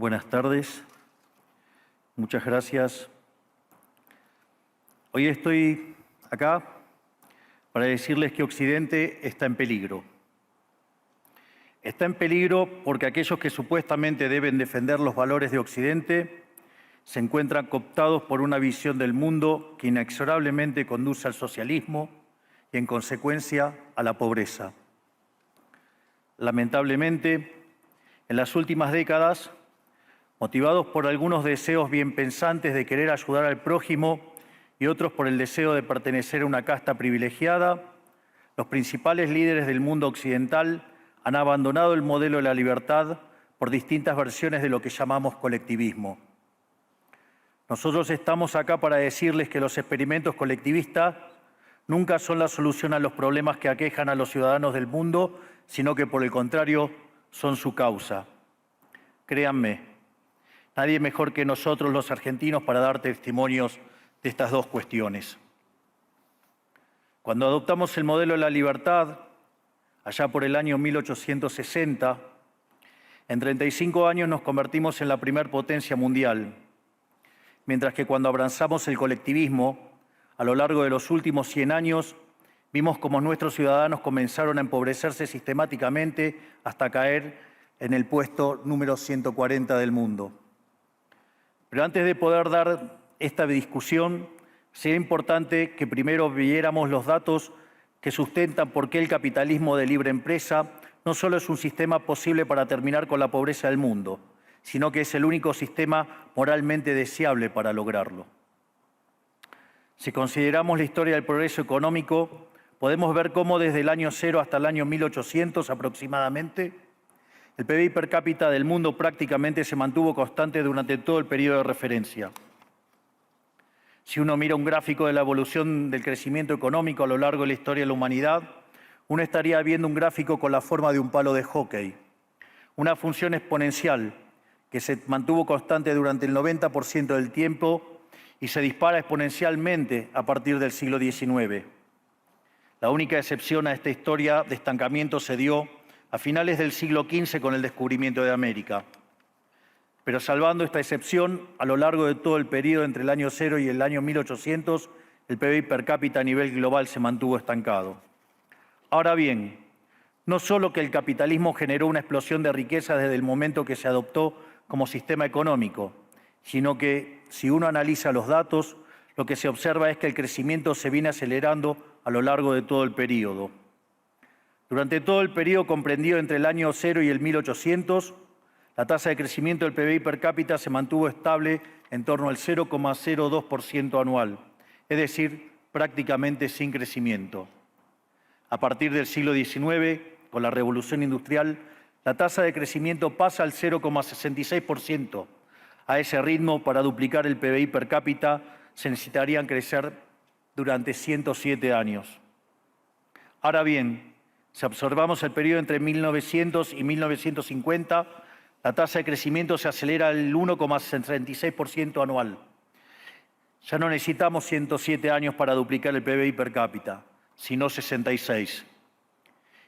Buenas tardes. Muchas gracias. Hoy estoy acá para decirles que Occidente está en peligro. Está en peligro porque aquellos que supuestamente deben defender los valores de Occidente se encuentran cooptados por una visión del mundo que inexorablemente conduce al socialismo y, en consecuencia, a la pobreza. Lamentablemente, en las últimas décadas, motivados por algunos deseos bien pensantes de querer ayudar al prójimo y otros por el deseo de pertenecer a una casta privilegiada, los principales líderes del mundo occidental han abandonado el modelo de la libertad por distintas versiones de lo que llamamos colectivismo. Nosotros estamos acá para decirles que los experimentos colectivistas nunca son la solución a los problemas que aquejan a los ciudadanos del mundo, sino que, por el contrario, son su causa. Créanme, nadie mejor que nosotros los argentinos para dar testimonios de estas dos cuestiones. Cuando adoptamos el modelo de la libertad, allá por el año 1860, en 35 años nos convertimos en la primer potencia mundial, mientras que cuando abrazamos el colectivismo, a lo largo de los últimos 100 años, vimos cómo nuestros ciudadanos comenzaron a empobrecerse sistemáticamente hasta caer en el puesto número 140 del mundo. Pero antes de poder dar esta discusión, sería importante que primero viéramos los datos que sustentan por qué el capitalismo de libre empresa no solo es un sistema posible para terminar con la pobreza del mundo, sino que es el único sistema moralmente deseable para lograrlo. Si consideramos la historia del progreso económico, podemos ver cómo desde el año 0 hasta el año 1800 aproximadamente, el PBI per cápita del mundo prácticamente se mantuvo constante durante todo el periodo de referencia. Si uno mira un gráfico de la evolución del crecimiento económico a lo largo de la historia de la humanidad, uno estaría viendo un gráfico con la forma de un palo de hockey, una función exponencial que se mantuvo constante durante el 90% del tiempo y se dispara exponencialmente a partir del siglo XIX. La única excepción a esta historia de estancamiento se dio a finales del siglo XV con el descubrimiento de América. Pero salvando esta excepción, a lo largo de todo el periodo entre el año 0 y el año 1800, el PBI per cápita a nivel global se mantuvo estancado. Ahora bien, no solo que el capitalismo generó una explosión de riqueza desde el momento que se adoptó como sistema económico, sino que, si uno analiza los datos, lo que se observa es que el crecimiento se viene acelerando a lo largo de todo el periodo. Durante todo el periodo comprendido entre el año 0 y el 1800, la tasa de crecimiento del PBI per cápita se mantuvo estable en torno al 0,02% anual, es decir, prácticamente sin crecimiento. A partir del siglo XIX, con la Revolución Industrial, la tasa de crecimiento pasa al 0,66%. A ese ritmo, para duplicar el PBI per cápita, se necesitarían crecer durante 107 años. Ahora bien, si observamos el periodo entre 1900 y 1950, la tasa de crecimiento se acelera al 1,66% anual. Ya no necesitamos 107 años para duplicar el PBI per cápita, sino 66.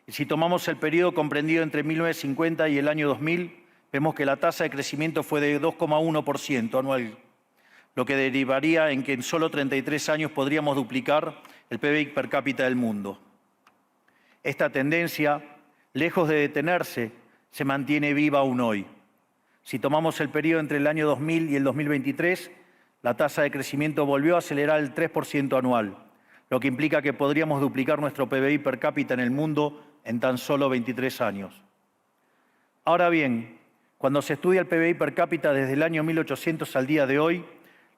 Y si tomamos el periodo comprendido entre 1950 y el año 2000, vemos que la tasa de crecimiento fue de 2,1% anual, lo que derivaría en que en solo 33 años podríamos duplicar el PBI per cápita del mundo. Esta tendencia, lejos de detenerse, se mantiene viva aún hoy. Si tomamos el periodo entre el año 2000 y el 2023, la tasa de crecimiento volvió a acelerar el 3% anual, lo que implica que podríamos duplicar nuestro PBI per cápita en el mundo en tan solo 23 años. Ahora bien, cuando se estudia el PBI per cápita desde el año 1800 al día de hoy,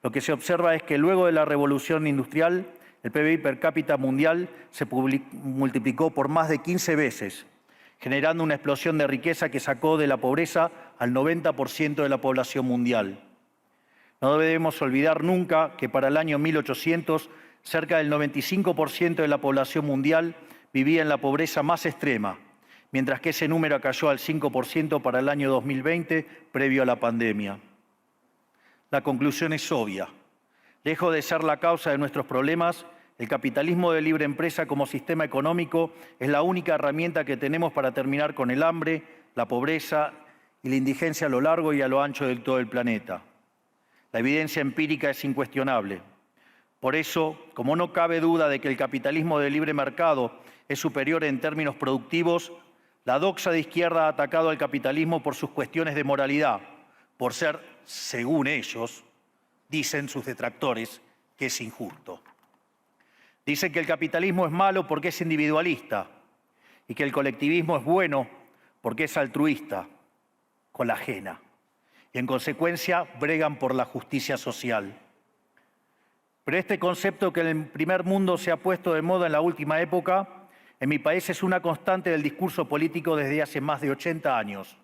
lo que se observa es que luego de la Revolución Industrial, el PBI per cápita mundial se multiplicó por más de 15 veces, generando una explosión de riqueza que sacó de la pobreza al 90% de la población mundial. No debemos olvidar nunca que para el año 1800, cerca del 95% de la población mundial vivía en la pobreza más extrema, mientras que ese número cayó al 5% para el año 2020, previo a la pandemia. La conclusión es obvia. Lejos de ser la causa de nuestros problemas, el capitalismo de libre empresa como sistema económico es la única herramienta que tenemos para terminar con el hambre, la pobreza y la indigencia a lo largo y a lo ancho de todo el planeta. La evidencia empírica es incuestionable. Por eso, como no cabe duda de que el capitalismo de libre mercado es superior en términos productivos, la doxa de izquierda ha atacado al capitalismo por sus cuestiones de moralidad, por ser, según ellos, dicen sus detractores, que es injusto. Dicen que el capitalismo es malo porque es individualista y que el colectivismo es bueno porque es altruista, con la ajena. Y en consecuencia bregan por la justicia social. Pero este concepto que en el primer mundo se ha puesto de moda en la última época, en mi país es una constante del discurso político desde hace más de 80 años.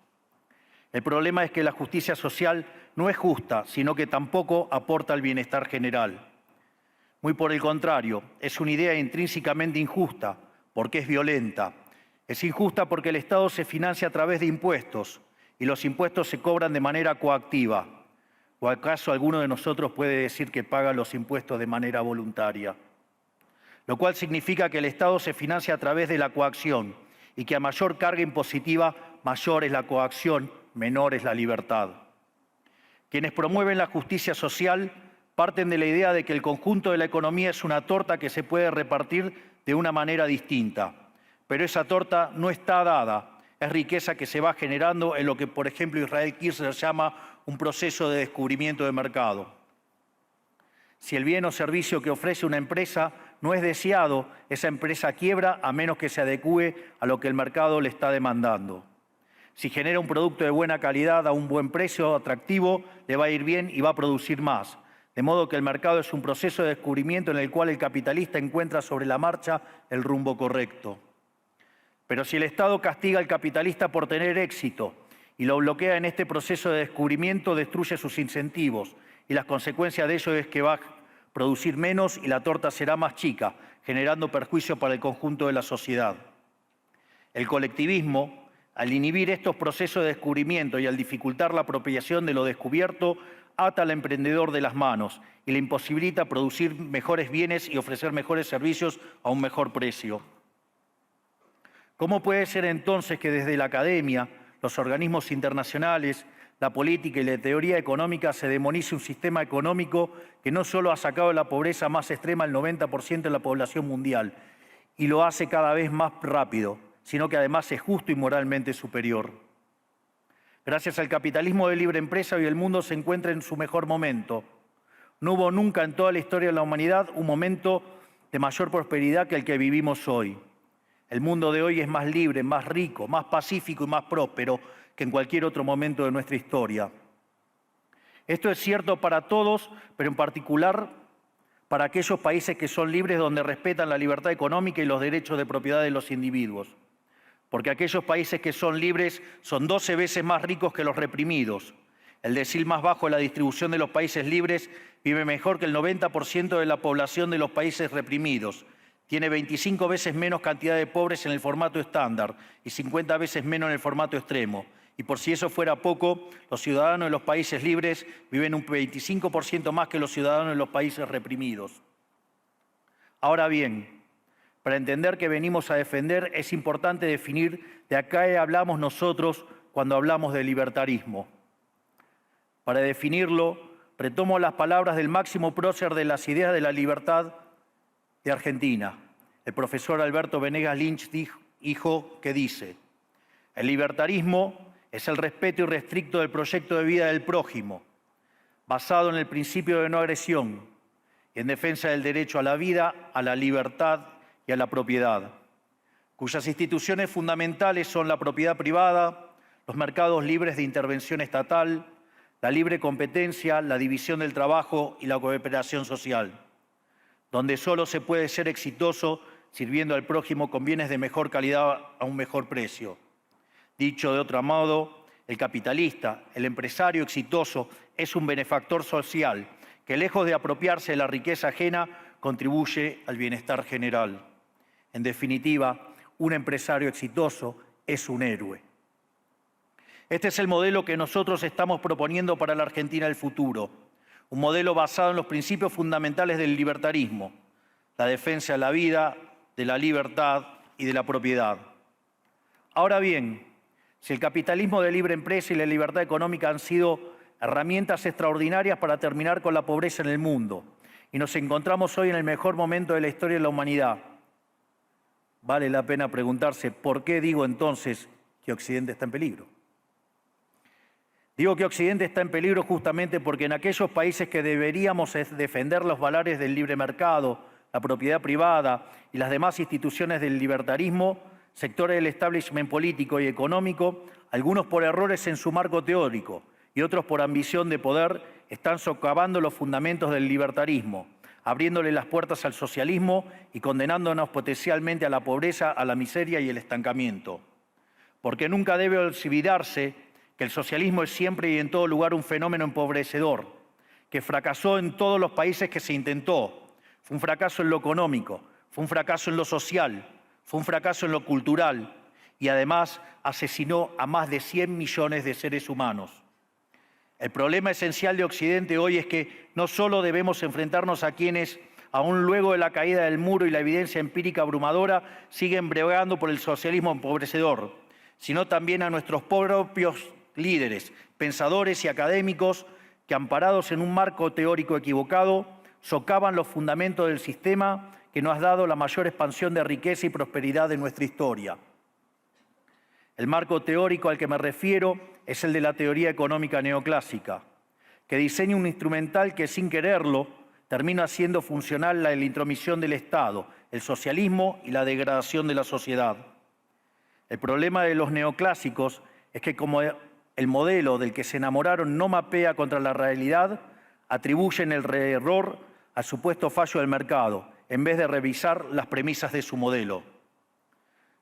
El problema es que la justicia social no es justa, sino que tampoco aporta al bienestar general. Muy por el contrario, es una idea intrínsecamente injusta, porque es violenta. Es injusta porque el Estado se financia a través de impuestos y los impuestos se cobran de manera coactiva. ¿O acaso alguno de nosotros puede decir que paga los impuestos de manera voluntaria? Lo cual significa que el Estado se financia a través de la coacción y que a mayor carga impositiva, mayor es la coacción, menor es la libertad. Quienes promueven la justicia social parten de la idea de que el conjunto de la economía es una torta que se puede repartir de una manera distinta. Pero esa torta no está dada, es riqueza que se va generando en lo que, por ejemplo, Israel Kirzler llama un proceso de descubrimiento de mercado. Si el bien o servicio que ofrece una empresa no es deseado, esa empresa quiebra a menos que se adecúe a lo que el mercado le está demandando. Si genera un producto de buena calidad a un buen precio atractivo, le va a ir bien y va a producir más. De modo que el mercado es un proceso de descubrimiento en el cual el capitalista encuentra sobre la marcha el rumbo correcto. Pero si el Estado castiga al capitalista por tener éxito y lo bloquea en este proceso de descubrimiento, destruye sus incentivos y las consecuencias de ello es que va a producir menos y la torta será más chica, generando perjuicio para el conjunto de la sociedad. El colectivismo, al inhibir estos procesos de descubrimiento y al dificultar la apropiación de lo descubierto, ata al emprendedor de las manos y le imposibilita producir mejores bienes y ofrecer mejores servicios a un mejor precio. ¿Cómo puede ser entonces que desde la academia, los organismos internacionales, la política y la teoría económica se demonice un sistema económico que no solo ha sacado de la pobreza más extrema al 90% de la población mundial y lo hace cada vez más rápido, sino que además es justo y moralmente superior? Gracias al capitalismo de libre empresa, hoy el mundo se encuentra en su mejor momento. No hubo nunca en toda la historia de la humanidad un momento de mayor prosperidad que el que vivimos hoy. El mundo de hoy es más libre, más rico, más pacífico y más próspero que en cualquier otro momento de nuestra historia. Esto es cierto para todos, pero en particular para aquellos países que son libres, donde respetan la libertad económica y los derechos de propiedad de los individuos. Porque aquellos países que son libres son 12 veces más ricos que los reprimidos. El decil más bajo de la distribución de los países libres vive mejor que el 90% de la población de los países reprimidos. Tiene 25 veces menos cantidad de pobres en el formato estándar y 50 veces menos en el formato extremo. Y por si eso fuera poco, los ciudadanos de los países libres viven un 25% más que los ciudadanos de los países reprimidos. Ahora bien, para entender qué venimos a defender es importante definir de a qué hablamos nosotros cuando hablamos de libertarismo. Para definirlo, retomo las palabras del máximo prócer de las ideas de la libertad de Argentina, el profesor Alberto Venegas Lynch, dijo que dice: el libertarismo es el respeto irrestricto del proyecto de vida del prójimo, basado en el principio de no agresión y en defensa del derecho a la vida, a la libertad y a la propiedad, cuyas instituciones fundamentales son la propiedad privada, los mercados libres de intervención estatal, la libre competencia, la división del trabajo y la cooperación social, donde solo se puede ser exitoso sirviendo al prójimo con bienes de mejor calidad a un mejor precio. Dicho de otro modo, el capitalista, el empresario exitoso, es un benefactor social que, lejos de apropiarse de la riqueza ajena, contribuye al bienestar general. En definitiva, un empresario exitoso es un héroe. Este es el modelo que nosotros estamos proponiendo para la Argentina del futuro. Un modelo basado en los principios fundamentales del libertarismo, la defensa de la vida, de la libertad y de la propiedad. Ahora bien, Si el capitalismo de libre empresa y la libertad económica han sido herramientas extraordinarias para terminar con la pobreza en el mundo, y nos encontramos hoy en el mejor momento de la historia de la humanidad, vale la pena preguntarse, ¿por qué digo entonces que Occidente está en peligro? Digo que Occidente está en peligro justamente porque en aquellos países que deberíamos defender los valores del libre mercado, la propiedad privada y las demás instituciones del libertarismo, sectores del establishment político y económico, algunos por errores en su marco teórico y otros por ambición de poder, están socavando los fundamentos del libertarismo, abriéndole las puertas al socialismo y condenándonos potencialmente a la pobreza, a la miseria y el estancamiento. Porque nunca debe olvidarse que el socialismo es siempre y en todo lugar un fenómeno empobrecedor, que fracasó en todos los países que se intentó. Fue un fracaso en lo económico, fue un fracaso en lo social, fue un fracaso en lo cultural y además asesinó a más de 100 millones de seres humanos. El problema esencial de Occidente hoy es que no solo debemos enfrentarnos a quienes, aún luego de la caída del muro y la evidencia empírica abrumadora, siguen bregando por el socialismo empobrecedor, sino también a nuestros propios líderes, pensadores y académicos que, amparados en un marco teórico equivocado, socavan los fundamentos del sistema que nos ha dado la mayor expansión de riqueza y prosperidad de nuestra historia. El marco teórico al que me refiero es el de la teoría económica neoclásica, que diseña un instrumental que, sin quererlo, termina haciendo funcional la intromisión del Estado, el socialismo y la degradación de la sociedad. El problema de los neoclásicos es que, como el modelo del que se enamoraron no mapea contra la realidad, atribuyen el error al supuesto fallo del mercado, en vez de revisar las premisas de su modelo.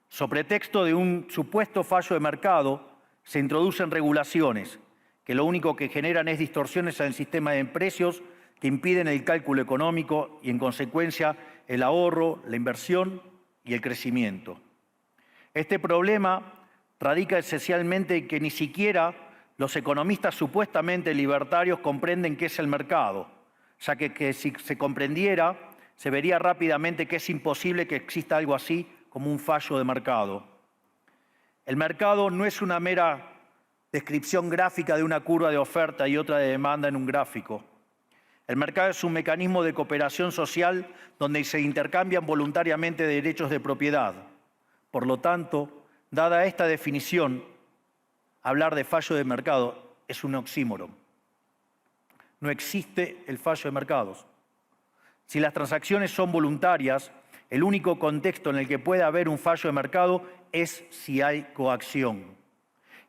Sobre pretexto de un supuesto fallo de mercado, se introducen regulaciones que lo único que generan es distorsiones en el sistema de precios que impiden el cálculo económico y, en consecuencia, el ahorro, la inversión y el crecimiento. Este problema radica esencialmente en que ni siquiera los economistas supuestamente libertarios comprenden qué es el mercado, ya que si se comprendiera, se vería rápidamente que es imposible que exista algo así como un fallo de mercado. El mercado no es una mera descripción gráfica de una curva de oferta y otra de demanda en un gráfico. El mercado es un mecanismo de cooperación social donde se intercambian voluntariamente derechos de propiedad. Por lo tanto, dada esta definición, hablar de fallo de mercado es un oxímoron. No existe el fallo de mercados. Si las transacciones son voluntarias, el único contexto en el que puede haber un fallo de mercado es si hay coacción.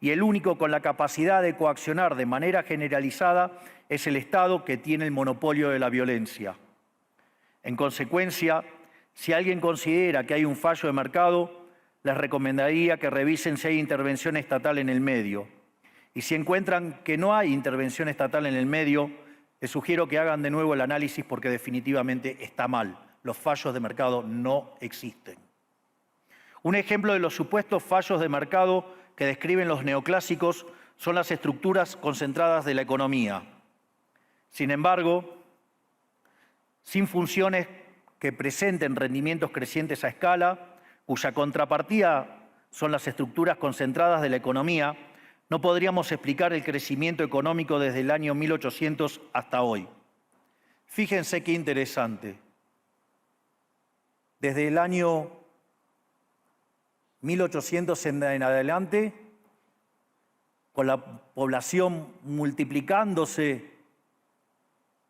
Y el único con la capacidad de coaccionar de manera generalizada es el Estado, que tiene el monopolio de la violencia. En consecuencia, si alguien considera que hay un fallo de mercado, les recomendaría que revisen si hay intervención estatal en el medio. Y si encuentran que no hay intervención estatal en el medio, les sugiero que hagan de nuevo el análisis porque definitivamente está mal. Los fallos de mercado no existen. Un ejemplo de los supuestos fallos de mercado que describen los neoclásicos son las estructuras concentradas de la economía. Sin embargo, sin funciones que presenten rendimientos crecientes a escala, cuya contrapartida son las estructuras concentradas de la economía, no podríamos explicar el crecimiento económico desde el año 1800 hasta hoy. Fíjense qué interesante. Desde el año 1800 en adelante, con la población multiplicándose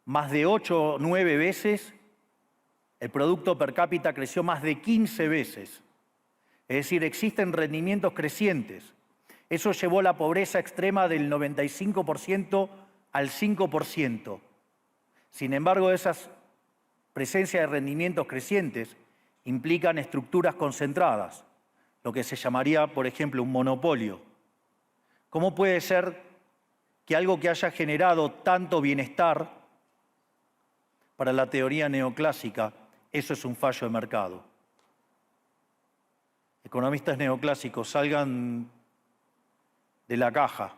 más de 8 o 9 veces, el producto per cápita creció más de 15 veces. Es decir, existen rendimientos crecientes. Eso llevó la pobreza extrema del 95% al 5%. Sin embargo, esas presencias de rendimientos crecientes implican estructuras concentradas, lo que se llamaría, por ejemplo, un monopolio. ¿Cómo puede ser que algo que haya generado tanto bienestar para la teoría neoclásica, eso es un fallo de mercado? Economistas neoclásicos, salgan de la caja.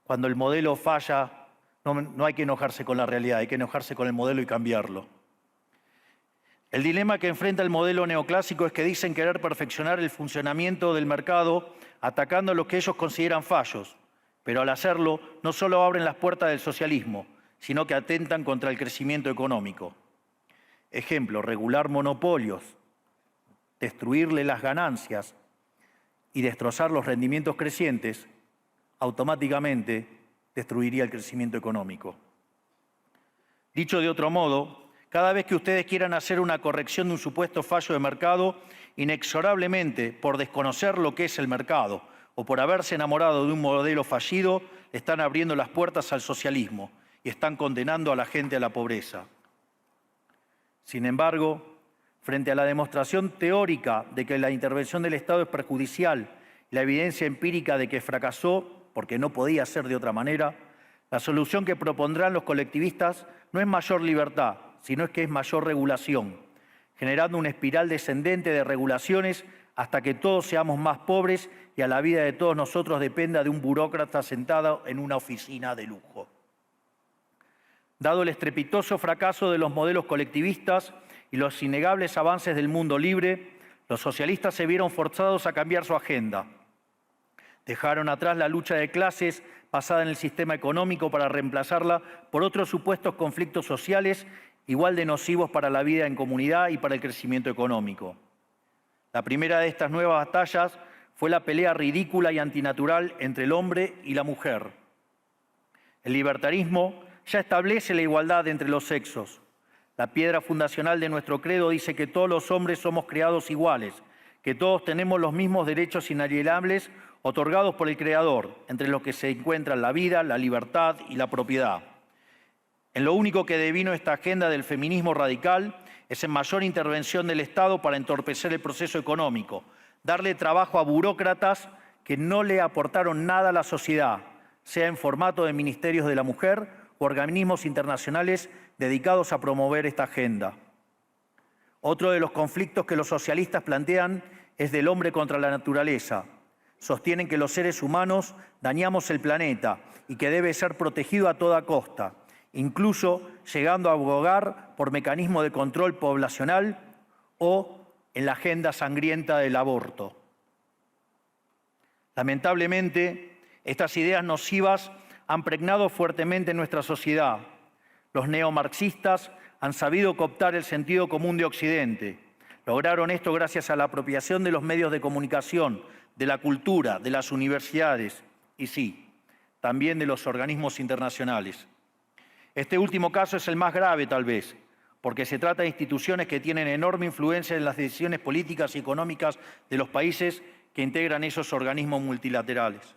Cuando el modelo falla, no hay que enojarse con la realidad, hay que enojarse con el modelo y cambiarlo. El dilema que enfrenta el modelo neoclásico es que dicen querer perfeccionar el funcionamiento del mercado atacando lo que ellos consideran fallos, pero al hacerlo no solo abren las puertas del socialismo, sino que atentan contra el crecimiento económico. Ejemplo, regular monopolios, destruirle las ganancias y destrozar los rendimientos crecientes, automáticamente destruiría el crecimiento económico. Dicho de otro modo, cada vez que ustedes quieran hacer una corrección de un supuesto fallo de mercado, inexorablemente, por desconocer lo que es el mercado o por haberse enamorado de un modelo fallido, están abriendo las puertas al socialismo y están condenando a la gente a la pobreza. Sin embargo, frente a la demostración teórica de que la intervención del Estado es perjudicial y la evidencia empírica de que fracasó porque no podía ser de otra manera, la solución que propondrán los colectivistas no es mayor libertad, sino es que es mayor regulación, generando una espiral descendente de regulaciones hasta que todos seamos más pobres y a la vida de todos nosotros dependa de un burócrata sentado en una oficina de lujo. Dado el estrepitoso fracaso de los modelos colectivistas y los innegables avances del mundo libre, los socialistas se vieron forzados a cambiar su agenda. Dejaron atrás la lucha de clases basada en el sistema económico para reemplazarla por otros supuestos conflictos sociales igual de nocivos para la vida en comunidad y para el crecimiento económico. La primera de estas nuevas batallas fue la pelea ridícula y antinatural entre el hombre y la mujer. El libertarismo ya establece la igualdad entre los sexos. La piedra fundacional de nuestro credo dice que todos los hombres somos creados iguales, que todos tenemos los mismos derechos inalienables otorgados por el Creador, entre los que se encuentran la vida, la libertad y la propiedad. En lo único que devino esta agenda del feminismo radical es en mayor intervención del Estado para entorpecer el proceso económico, darle trabajo a burócratas que no le aportaron nada a la sociedad, sea en formato de ministerios de la mujer o organismos internacionales dedicados a promover esta agenda. Otro de los conflictos que los socialistas plantean es del hombre contra la naturaleza. Sostienen que los seres humanos dañamos el planeta y que debe ser protegido a toda costa, incluso llegando a abogar por mecanismos de control poblacional o en la agenda sangrienta del aborto. Lamentablemente, estas ideas nocivas han pregnado fuertemente en nuestra sociedad. Los neomarxistas han sabido cooptar el sentido común de Occidente. Lograron esto gracias a la apropiación de los medios de comunicación, de la cultura, de las universidades y sí, también de los organismos internacionales. Este último caso es el más grave, tal vez, porque se trata de instituciones que tienen enorme influencia en las decisiones políticas y económicas de los países que integran esos organismos multilaterales.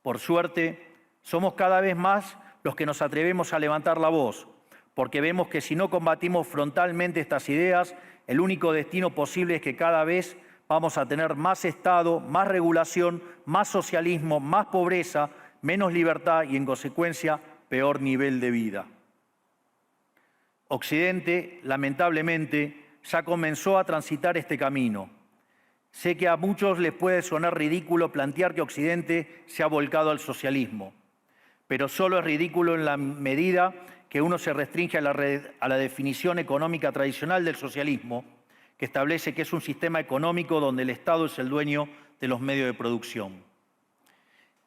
Por suerte, somos cada vez más los que nos atrevemos a levantar la voz, porque vemos que si no combatimos frontalmente estas ideas, el único destino posible es que cada vez vamos a tener más Estado, más regulación, más socialismo, más pobreza, menos libertad y, en consecuencia, peor nivel de vida. Occidente, lamentablemente, ya comenzó a transitar este camino. Sé que a muchos les puede sonar ridículo plantear que Occidente se ha volcado al socialismo, pero solo es ridículo en la medida que uno se restringe a la definición económica tradicional del socialismo, que establece que es un sistema económico donde el Estado es el dueño de los medios de producción.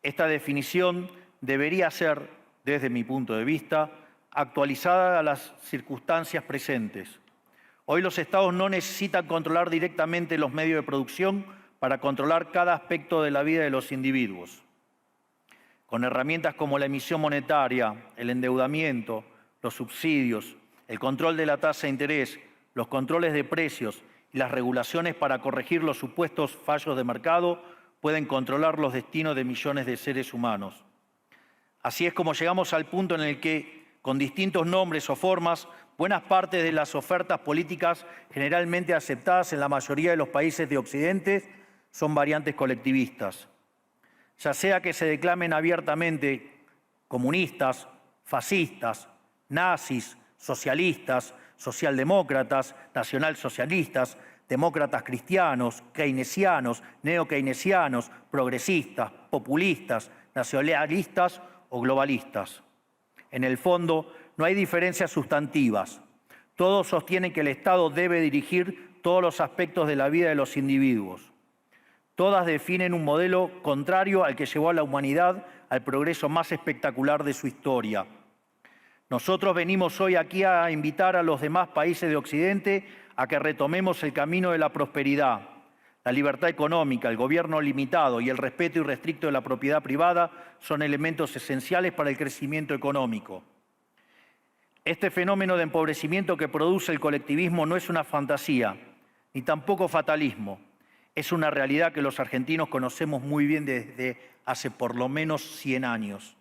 Esta definición debería ser, desde mi punto de vista, actualizada a las circunstancias presentes. Hoy los Estados no necesitan controlar directamente los medios de producción para controlar cada aspecto de la vida de los individuos. Con herramientas como la emisión monetaria, el endeudamiento, los subsidios, el control de la tasa de interés, los controles de precios y las regulaciones para corregir los supuestos fallos de mercado, pueden controlar los destinos de millones de seres humanos. Así es como llegamos al punto en el que, con distintos nombres o formas, buenas partes de las ofertas políticas generalmente aceptadas en la mayoría de los países de Occidente son variantes colectivistas. Ya sea que se declamen abiertamente comunistas, fascistas, nazis, socialistas, socialdemócratas, nacionalsocialistas, demócratas cristianos, keynesianos, neokeynesianos, progresistas, populistas, nacionalistas o globalistas. En el fondo, no hay diferencias sustantivas. Todos sostienen que el Estado debe dirigir todos los aspectos de la vida de los individuos. Todas definen un modelo contrario al que llevó a la humanidad al progreso más espectacular de su historia. Nosotros venimos hoy aquí a invitar a los demás países de Occidente a que retomemos el camino de la prosperidad. La libertad económica, el gobierno limitado y el respeto irrestricto de la propiedad privada son elementos esenciales para el crecimiento económico. Este fenómeno de empobrecimiento que produce el colectivismo no es una fantasía, ni tampoco fatalismo. Es una realidad que los argentinos conocemos muy bien desde hace por lo menos 100 años.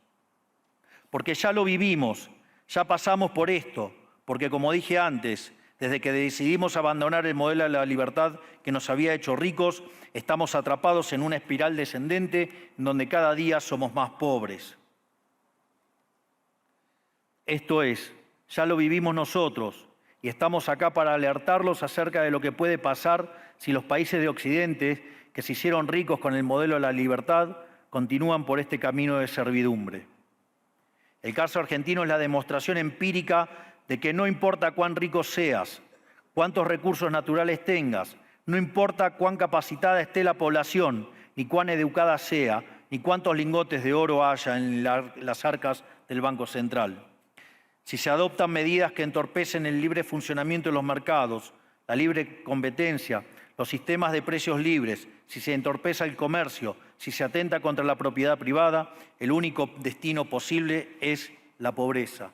Porque ya lo vivimos, ya pasamos por esto, porque como dije antes, desde que decidimos abandonar el modelo de la libertad que nos había hecho ricos, estamos atrapados en una espiral descendente en donde cada día somos más pobres. Esto es, ya lo vivimos nosotros y estamos acá para alertarlos acerca de lo que puede pasar si los países de Occidente, que se hicieron ricos con el modelo de la libertad, continúan por este camino de servidumbre. El caso argentino es la demostración empírica de que no importa cuán rico seas, cuántos recursos naturales tengas, no importa cuán capacitada esté la población, ni cuán educada sea, ni cuántos lingotes de oro haya en las arcas del Banco Central. Si se adoptan medidas que entorpecen el libre funcionamiento de los mercados, la libre competencia, los sistemas de precios libres, si se entorpece el comercio, si se atenta contra la propiedad privada, el único destino posible es la pobreza.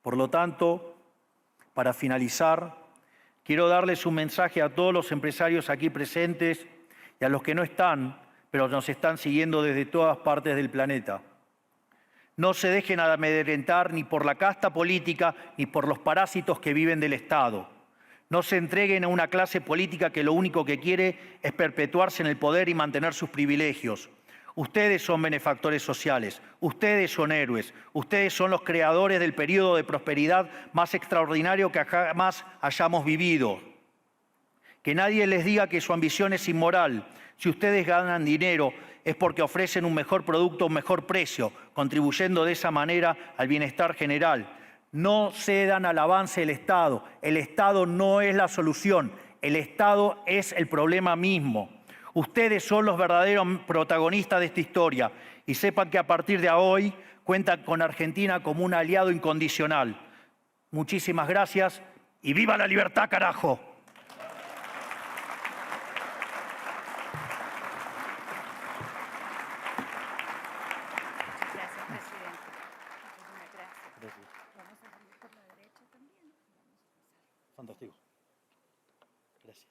Por lo tanto, para finalizar, quiero darles un mensaje a todos los empresarios aquí presentes y a los que no están, pero nos están siguiendo desde todas partes del planeta. No se dejen amedrentar ni por la casta política ni por los parásitos que viven del Estado. No se entreguen a una clase política que lo único que quiere es perpetuarse en el poder y mantener sus privilegios. Ustedes son benefactores sociales, ustedes son héroes, ustedes son los creadores del periodo de prosperidad más extraordinario que jamás hayamos vivido. Que nadie les diga que su ambición es inmoral. Si ustedes ganan dinero es porque ofrecen un mejor producto a un mejor precio, contribuyendo de esa manera al bienestar general. No cedan al avance del Estado. El Estado no es la solución. El Estado es el problema mismo. Ustedes son los verdaderos protagonistas de esta historia y sepan que a partir de hoy cuentan con Argentina como un aliado incondicional. Muchísimas gracias y ¡viva la libertad, carajo! Fantástico. Gracias.